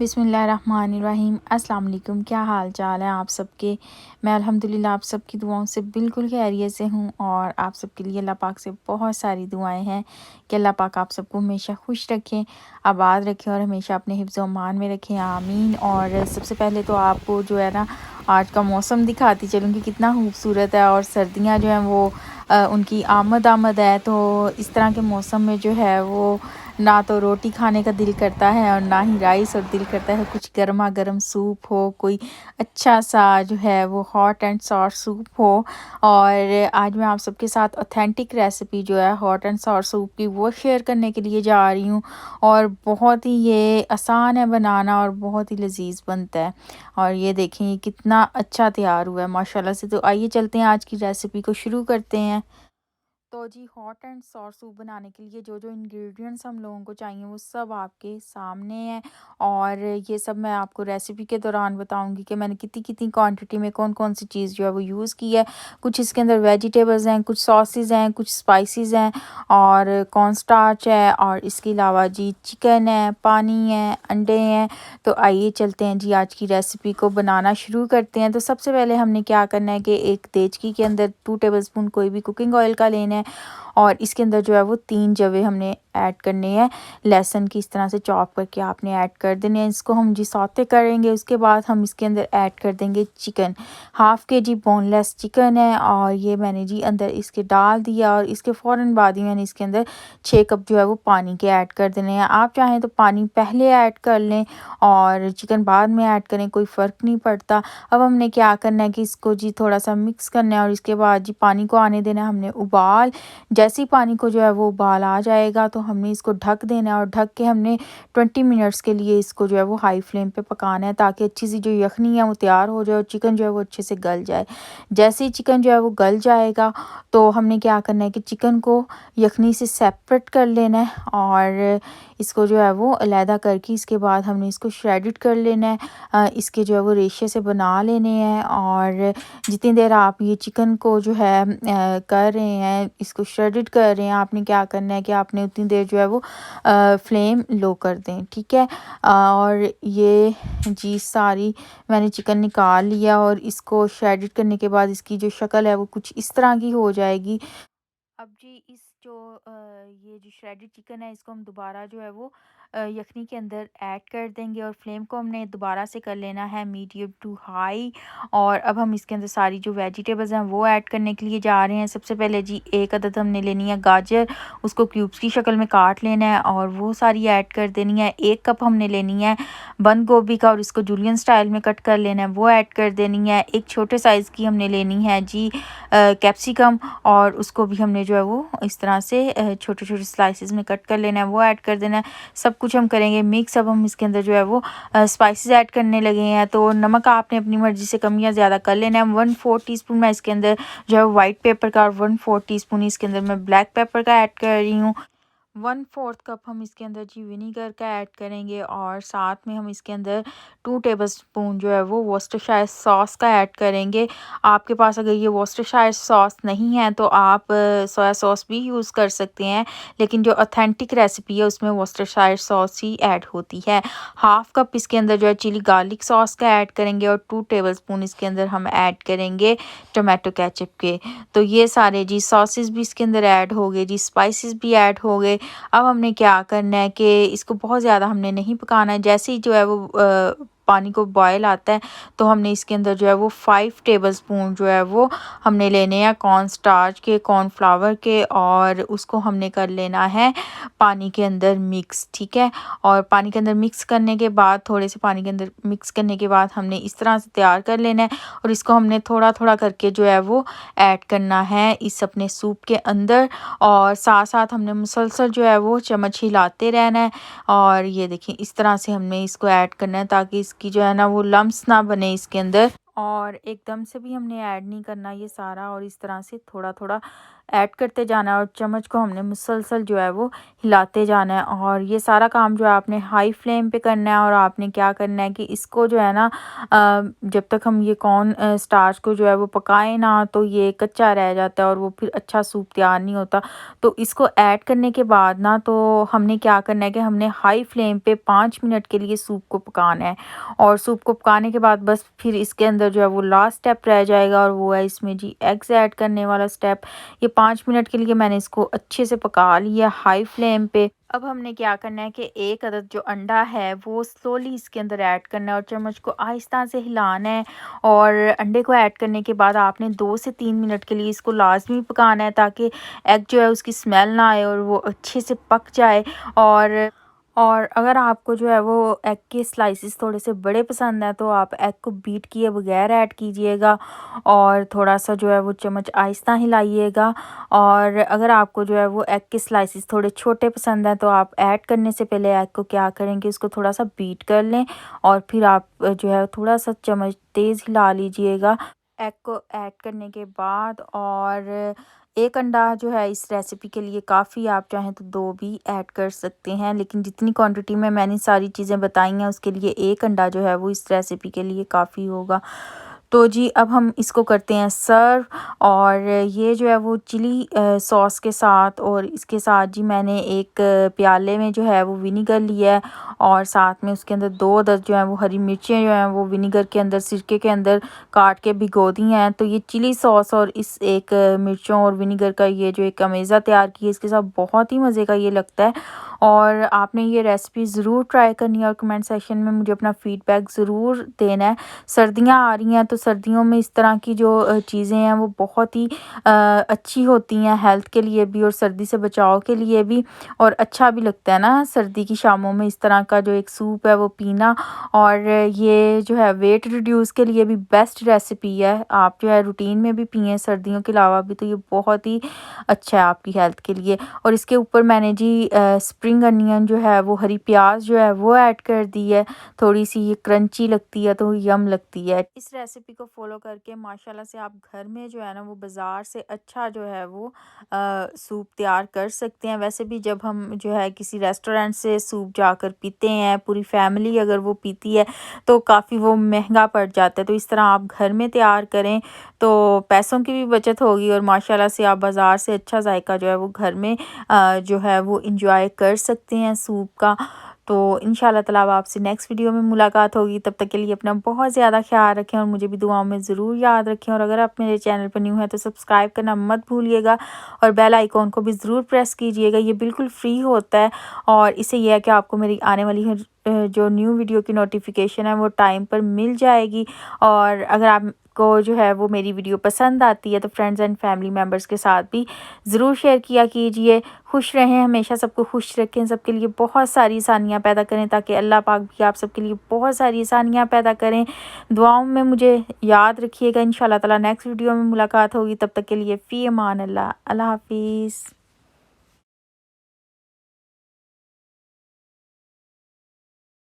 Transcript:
बिस्मिल्लाहिर्रहमानिर्रहीम। अस्सलाम वालेकुम। क्या हाल चाल है आप सबके। मैं अल्हम्दुलिल्लाह आप सबकी दुआओं से बिल्कुल खैरियत से हूँ और आप सबके लिए अल्लाह पाक से बहुत सारी दुआएं हैं कि अल्लाह पाक आप सबको हमेशा खुश रखें, आबाद रखें और हमेशा अपने हिफ्ज़ व अमान में रखें, आमीन। और सबसे पहले तो आपको जो है ना आज का मौसम दिखाती चलूँ कि कितना खूबसूरत है और सर्दियाँ जो हैं वो उनकी आमद आमद है। तो इस तरह के मौसम में जो है वो ना तो रोटी खाने का दिल करता है और ना ही राइस, और दिल करता है कुछ गर्मा गर्म सूप हो, कोई अच्छा सा जो है वो हॉट एंड सॉर सूप हो। और आज मैं आप सबके साथ ऑथेंटिक रेसिपी जो है हॉट एंड सॉर सूप की वो शेयर करने के लिए जा रही हूँ। और बहुत ही ये आसान है बनाना और बहुत ही लजीज बनता है। और ये देखें ये कितना अच्छा तैयार हुआ है माशाल्लाह से। तो आइए चलते हैं आज की रेसिपी को शुरू करते हैं। तो जी हॉट एंड सॉर सूप बनाने के लिए जो जो इंग्रेडिएंट्स हम लोगों को चाहिए वो सब आपके सामने है। और ये सब मैं आपको रेसिपी के दौरान बताऊंगी कि मैंने कितनी कितनी क्वांटिटी में कौन कौन सी चीज़ जो है वो यूज़ की है। कुछ इसके अंदर वेजिटेबल्स हैं, कुछ सॉसेस हैं, कुछ स्पाइसेस हैं और कॉर्न स्टार्च है, और इसके अलावा जी चिकन है, पानी है, अंडे हैं। तो आइए चलते हैं जी आज की रेसिपी को बनाना शुरू करते हैं। तो सबसे पहले हमने क्या करना है कि एक देचकी के अंदर 2 टेबलस्पून कोई भी कुकिंग ऑयल का लेना है और इसके अंदर जो है वो 3 जवे हमने ऐड करने हैं। लहसुन की इस तरह से चॉप करके आपने ऐड कर देने हैं। इसको हम जी सौते करेंगे। उसके बाद हम इसके अंदर ऐड कर देंगे चिकन। हाफ़ के जी बोनलेस चिकन है और ये मैंने जी अंदर इसके डाल दिया। और इसके फ़ौरन बाद ही मैंने इसके अंदर 6 कप जो है वो पानी के ऐड कर देने हैं। आप चाहें तो पानी पहले ऐड कर लें और चिकन बाद में ऐड करें, कोई फ़र्क नहीं पड़ता। अब हमने क्या करना है कि इसको जी थोड़ा सा मिक्स करना है और इसके बाद जी पानी को आने देना है हमने उबाल। जैसे ही पानी को जो है वो उबाल आ जाएगा तो हमने इसको ढक देना है और ढक के हमने 20 मिनट्स के लिए इसको जो है वो हाई फ्लेम पे पकाना है ताकि अच्छी सी जो यखनी है वो तैयार हो जाए और चिकन जो है वो अच्छे से गल जाए। जैसे ही चिकन जो है वो गल जाएगा तो हमने क्या करना है कि चिकन को यखनी से सेपरेट कर लेना है और इसको जो है वो अलहदा करके इसके बाद हमने इसको श्रेडिड कर लेना है। इसके जो है वो रेशे से बना लेने हैं। और जितनी देर आप ये चिकन को जो है कर रहे हैं, इसको श्रेडिड कर रहे हैं, आपने क्या करना है कि आपने उतनी देर जो है वो फ्लेम लो कर दें, ठीक है। और ये जी सारी मैंने चिकन निकाल लिया और इसको श्रेडिड करने के बाद इसकी जो शक्ल है वो कुछ इस तरह की हो जाएगी। अब जी इस जो ये जो श्रेडेड चिकन है इसको हम दोबारा जो है वो यखनी के अंदर ऐड कर देंगे और फ्लेम को हमने दोबारा से कर लेना है मीडियम टू हाई। और अब हम इसके अंदर सारी जो वेजिटेबल्स हैं वो ऐड करने के लिए जा रहे हैं। सबसे पहले जी एक अदद हमने लेनी है गाजर, उसको क्यूब्स की शक्ल में काट लेना है और वो सारी ऐड कर देनी है। 1 कप हमने लेनी है बंद गोभी का और इसको जूलियन स्टाइल में कट कर लेना है, वो ऐड कर देनी है। एक छोटे साइज़ की हमने लेनी है जी कैप्सिकम और उसको भी हमने जो है वो इस तरह से छोटे छोटे स्लाइसेस में कट कर लेना है, वो ऐड कर देना है। सब कुछ हम करेंगे मिक्स। अब हम इसके अंदर जो है वो स्पाइसेस ऐड करने लगे हैं। तो नमक आपने अपनी मर्ज़ी से कम या ज़्यादा कर लेना है। 1/4 टीस्पून मैं इसके अंदर जो है वाइट पेपर का और 1/4 टीस्पून इसके अंदर मैं ब्लैक पेपर का ऐड कर रही हूँ। 1/4 कप हम इसके अंदर जी विनीगर का ऐड करेंगे और साथ में हम इसके अंदर 2 टेबलस्पून जो है वो वॉस्टरशायर सॉस का ऐड करेंगे। आपके पास अगर ये वॉस्टरशायर सॉस नहीं है तो आप सोया सॉस भी यूज़ कर सकते हैं, लेकिन जो ऑथेंटिक रेसिपी है उसमें वॉस्टरशायर सॉस ही ऐड होती है। हाफ़ कप इसके अंदर जो है चिली गार्लिक सॉस का ऐड करेंगे और 2 टेबलस्पून इसके अंदर हम ऐड करेंगे टोमेटो केचप के। तो ये सारे जी सॉसेस भी इसके अंदर ऐड हो गए जी, स्पाइसेस भी ऐड हो गए। अब हमने क्या करना है कि इसको बहुत ज़्यादा हमने नहीं पकाना है। जैसे ही जो है वो पानी को बॉयल आता है तो हमने इसके अंदर जो है वो 5 टेबलस्पून जो है वो हमने लेने हैं कॉर्न स्टार्च के, कॉर्नफ्लावर के, और उसको हमने कर लेना है पानी के अंदर मिक्स, ठीक है। और पानी के अंदर मिक्स करने के बाद थोड़े से पानी के अंदर मिक्स करने के बाद हमने इस तरह से तैयार कर लेना है और इसको हमने थोड़ा थोड़ा करके जो है वो ऐड करना है इस अपने सूप के अंदर। और साथ साथ हमने मुसलसल जो है वो चम्मच हिलाते रहना है। और ये देखिए इस तरह से हमने इसको ऐड करना है ताकि इसकी जो है ना वो लम्स ना बने इसके अंदर। और एकदम से भी हमने ऐड नहीं करना ये सारा, और इस तरह से थोड़ा थोड़ा ऐड करते जाना है और चम्मच को हमने मुसलसल जो है वो हिलाते जाना है। और ये सारा काम जो है आपने हाई फ्लेम पे करना है। और आपने क्या करना है कि इसको जो है ना जब तक हम ये कॉर्न स्टार्च को जो है वो पकाएं ना, तो ये कच्चा रह जाता है और वो फिर अच्छा सूप तैयार नहीं होता। तो इसको ऐड करने के बाद ना, तो हमने क्या करना है कि हमने हाई फ्लेम पे 5 मिनट के लिए सूप को पकाना है। और सूप को पकाने के बाद बस फिर इसके अंदर जो है वो लास्ट स्टेप रह जाएगा, और वो है इसमें जी एग्स ऐड करने वाला स्टेप। ये 5 मिनट के लिए मैंने इसको अच्छे से पका लिया हाई फ्लेम पे। अब हमने क्या करना है कि एक अदद जो अंडा है वो स्लोली इसके अंदर ऐड करना है और चम्मच को आहिस्ता से हिलाना है। और अंडे को ऐड करने के बाद आपने 2 से 3 मिनट के लिए इसको लाजमी पकाना है, ताकि एग जो है उसकी स्मेल ना आए और वो अच्छे से पक जाए। और अगर आपको जो है वो एग के स्लाइसेस थोड़े से बड़े पसंद हैं, तो आप एग को बीट किए बगैर ऐड कीजिएगा और थोड़ा सा जो है वो चम्मच आहिस्ता हिलाइएगा। और अगर आपको जो है वो एग के स्लाइसेस थोड़े छोटे पसंद हैं, तो आप ऐड करने से पहले एग को क्या करेंगे, इसको थोड़ा सा बीट कर लें और फिर आप जो है थोड़ा सा चम्मच तेज़ हिला लीजिएगा एग को ऐड करने के बाद। और एक अंडा जो है इस रेसिपी के लिए काफ़ी, आप चाहें तो 2 भी ऐड कर सकते हैं, लेकिन जितनी क्वांटिटी में मैंने सारी चीज़ें बताई हैं उसके लिए एक अंडा जो है वो इस रेसिपी के लिए काफ़ी होगा। तो जी अब हम इसको करते हैं सर्व। और ये जो है वो चिली सॉस के साथ, और इसके साथ जी मैंने एक प्याले में जो है वो विनीगर लिया है, और साथ में उसके अंदर 2 अदद जो है वो हरी मिर्चें जो हैं वो विनीगर के अंदर, सिरके के अंदर काट के भिगो दी हैं। तो ये चिली सॉस और इस एक मिर्चों और विनीगर का ये जो एक अमेज़ा तैयार की है, इसके साथ बहुत ही मज़े का ये लगता है। और आपने ये रेसिपी ज़रूर ट्राई करनी है और कमेंट सेक्शन में मुझे अपना फ़ीडबैक ज़रूर देना है। सर्दियाँ आ रही हैं, तो सर्दियों में इस तरह की जो चीज़ें हैं वो बहुत ही अच्छी होती हैं हेल्थ के लिए भी और सर्दी से बचाव के लिए भी, और अच्छा भी लगता है ना सर्दी की शामों में इस तरह का जो एक सूप है वो पीना। और ये जो है वेट रिड्यूस के लिए भी बेस्ट रेसिपी है, आप जो है रूटीन में भी पिएँ सर्दियों के अलावा भी, तो ये बहुत ही अच्छा है आपकी हेल्थ के लिए। और इसके ऊपर मैंने जी स्प्रिंग अनियन जो है वो, हरी प्याज जो है वो ऐड कर दी है, थोड़ी सी ये क्रंची लगती है तो यम लगती है। इस रेसिपी को फॉलो करके माशाल्लाह से आप घर में जो है ना वो बाज़ार से अच्छा जो है वो सूप तैयार कर सकते हैं। वैसे भी जब हम जो है किसी रेस्टोरेंट से सूप जाकर पीते हैं, पूरी फैमिली अगर वो पीती है, तो काफ़ी वो महंगा पड़ जाता है। तो इस तरह आप घर में तैयार करें तो पैसों की भी बचत होगी, और माशाल्लाह से आप बाज़ार से अच्छा जायका जो है वो घर में जो है वो इंजॉय कर सकते हैं सूप का। तो इंशाल्लाह ताला अब आपसे नेक्स्ट वीडियो में मुलाकात होगी। तब तक के लिए अपना बहुत ज़्यादा ख्याल रखें और मुझे भी दुआओं में ज़रूर याद रखें। और अगर आप मेरे चैनल पर न्यू हैं तो सब्सक्राइब करना मत भूलिएगा और बेल आइकॉन को भी ज़रूर प्रेस कीजिएगा। ये बिल्कुल फ्री होता है, और इससे ये है कि आपको मेरी आने वाली जो न्यू वीडियो की नोटिफिकेशन है वो टाइम पर मिल जाएगी। और अगर आप को जो है वो मेरी वीडियो पसंद आती है तो फ्रेंड्स एंड फैमिली मेम्बर्स के साथ भी ज़रूर शेयर किया कीजिए। खुश रहें, हमेशा सबको खुश रखें, सबके लिए बहुत सारी आसानियाँ पैदा करें, ताकि अल्लाह पाक भी आप सबके लिए बहुत सारी आसानियाँ पैदा करें। दुआओं में मुझे याद रखिएगा। इंशाल्लाह ताला नेक्स्ट वीडियो में मुलाकात होगी। तब तक के लिए फ़ी अमान अल्लाह। अल्लाह हाफिज़।